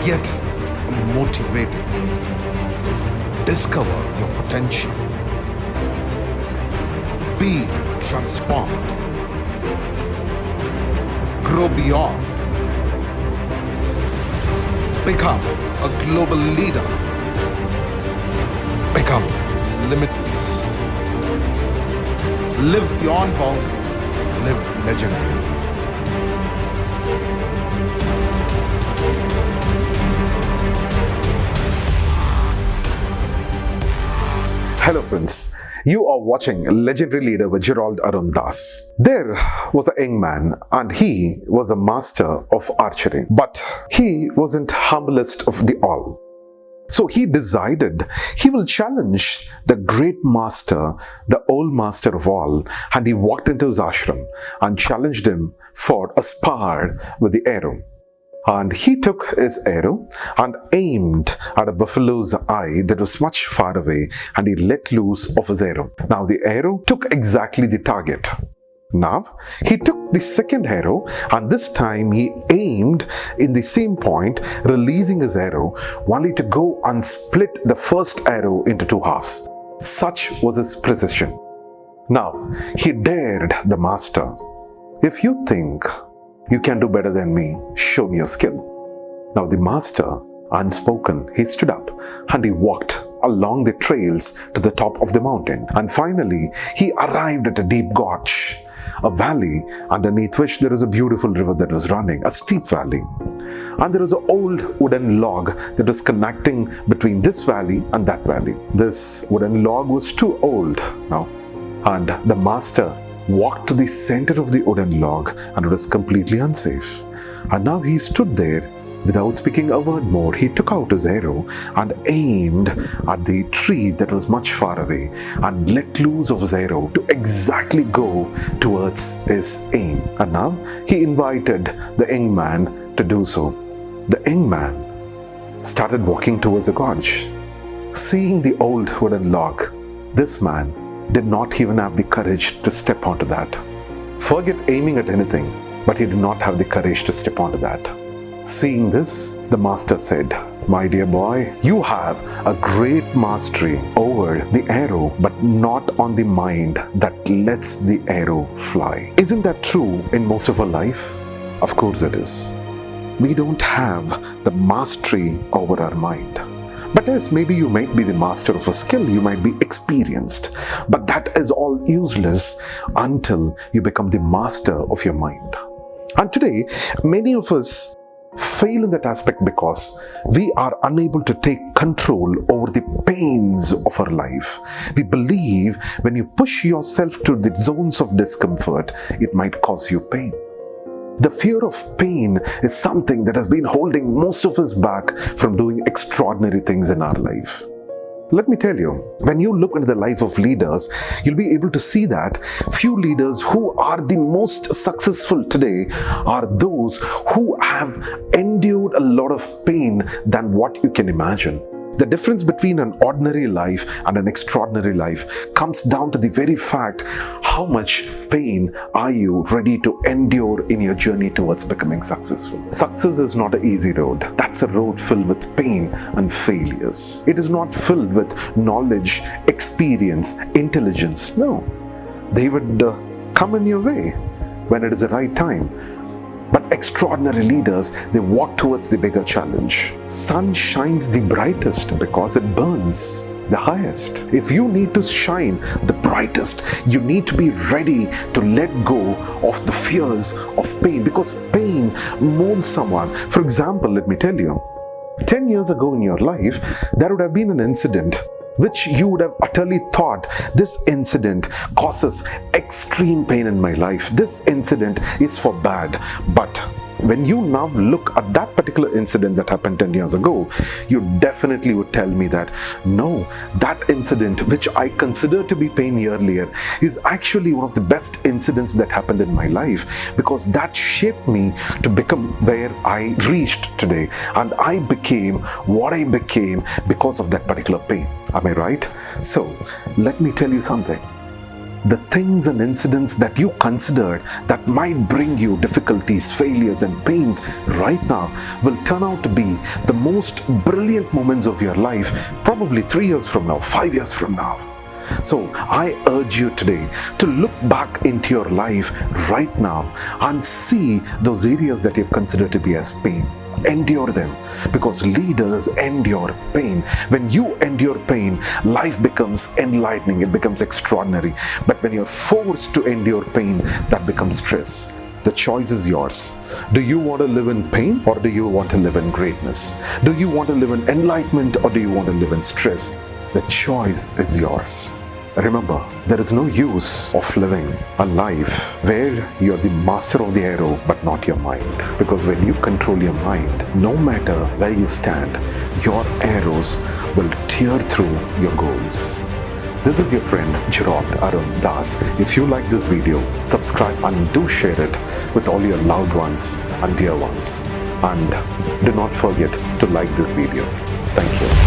Get motivated. Discover your potential. Be transformed. Grow beyond. Become a global leader. Become limitless. Live beyond boundaries. Live legendary. Hello friends, you are watching Legendary Leader with Gerald Arun. There was a young man and he was a master of archery, but he wasn't humblest of the all. So he decided he will challenge the great master, the old master of all, and he walked into his ashram and challenged him for a spar with the arrow. And he took his arrow and aimed at a buffalo's eye that was much far away, and he let loose of his arrow. Now the arrow took exactly the target. Now he took the second arrow, and this time he aimed in the same point, releasing his arrow only to go and split the first arrow into two halves. Such was his precision. Now he dared the master, "If you think you can do better than me, show me your skill." Now the master, unspoken, he stood up and he walked along the trails to the top of the mountain. And finally, he arrived at a deep gorge, a valley underneath which there is a beautiful river that was running, a steep valley. And there was an old wooden log that was connecting between this valley and that valley. This wooden log was too old now, and the master walked to the center of the wooden log, and it was completely unsafe. And now he stood there without speaking a word more. He took out his arrow and aimed at the tree that was much far away and let loose of his arrow to exactly go towards his aim. And now he invited the young man to do so. The young man started walking towards the gorge. Seeing the old wooden log, this man did not even have the courage to step onto that. Forget aiming at anything, but he did not have the courage to step onto that. Seeing this, the master said, "My dear boy, you have a great mastery over the arrow, but not on the mind that lets the arrow fly." Isn't that true in most of our life? Of course it is. We don't have the mastery over our mind. But yes, maybe you might be the master of a skill, you might be experienced, but that is all useless until you become the master of your mind. And today, many of us fail in that aspect because we are unable to take control over the pains of our life. We believe when you push yourself to the zones of discomfort, it might cause you pain. The fear of pain is something that has been holding most of us back from doing extraordinary things in our life. Let me tell you, when you look into the life of leaders, you'll be able to see that few leaders who are the most successful today are those who have endured a lot of pain than what you can imagine. The difference between an ordinary life and an extraordinary life comes down to the very fact, how much pain are you ready to endure in your journey towards becoming successful? Success is not an easy road. That's a road filled with pain and failures. It is not filled with knowledge, experience, intelligence. No. They would come in your way when it is the right time. But extraordinary leaders, they walk towards the bigger challenge. Sun shines the brightest because it burns the highest. If you need to shine the brightest, you need to be ready to let go of the fears of pain, because pain molds someone. For example, let me tell you, 10 years ago in your life, there would have been an incident which you would have utterly thought, this incident causes extreme pain in my life. This incident is for bad. But when you now look at that particular incident that happened 10 years ago, you definitely would tell me that, no, that incident which I considered to be pain earlier is actually one of the best incidents that happened in my life, because that shaped me to become where I reached today. And I became what I became because of that particular pain. Am I right? So, let me tell you something. the things and incidents that you considered that might bring you difficulties, failures, and pains right now will turn out to be the most brilliant moments of your life, probably 3 years from now, 5 years from now. So I urge you today to look back into your life right now and see those areas that you've considered to be as pain. Endure them, because leaders endure pain. When you endure pain, life becomes enlightening, it becomes extraordinary. But when you're forced to endure pain, that becomes stress. The choice is yours. Do you want to live in pain, or do you want to live in greatness? Do you want to live in enlightenment, or do you want to live in stress? The choice is yours. Remember, there is no use of living a life where you're the master of the arrow but not your mind. Because when you control your mind, no matter where you stand, your arrows will tear through your goals. This is your friend Gerald Arun Das. If you like this video, subscribe and do share it with all your loved ones and dear ones. And do not forget to like this video. Thank you.